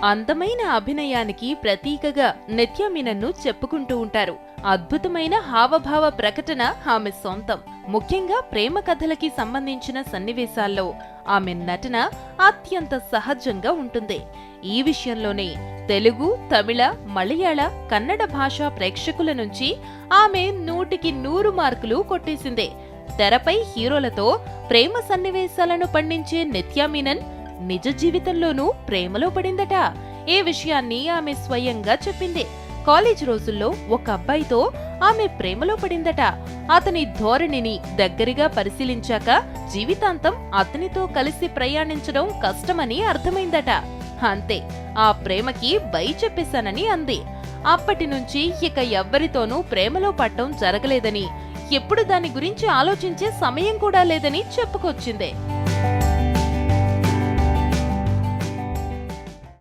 అందమైన అభినయానికి ప్రతీకగా నిత్య మీనన్ను చెప్పుకుంటూ ఉంటారు. అద్భుతమైన హావభావ ప్రకటన ఆమె సొంతం. ముఖ్యంగా ప్రేమ కథలకి సంబంధించిన సన్నివేశాల్లో ఆమె నటన అత్యంత సహజంగా ఉంటుంది. ఈ విషయంలోనే తెలుగు, తమిళ, మలయాళ, కన్నడ భాషా ప్రేక్షకుల నుంచి ఆమె 100కి 100 మార్కులు కొట్టేసిందే. తెరపై హీరోలతో ప్రేమ సన్నివేశాలను పండించే నిత్య మీనన్ నిజ జీవితంలోనూ ప్రేమలో పడిందట. ఈ విషయాన్ని ఆమె స్వయంగా చెప్పింది. కాలేజ్ రోజుల్లో ఒక అబ్బాయితో ఆమె ప్రేమలో పడిందట. అతని ధోరణిని దగ్గరగా పరిశీలించాక జీవితాంతం అతనితో కలిసి ప్రయాణించడం కష్టమని అర్థమైందట. అంతే, ఆ ప్రేమకి బై చెప్పేశానని అంది. అప్పటి నుంచి ఇక ఎవ్వరితోనూ ప్రేమలో పడటం జరగలేదని, ఎప్పుడు దాని గురించి ఆలోచించే సమయం కూడా లేదని చెప్పుకొచ్చింది.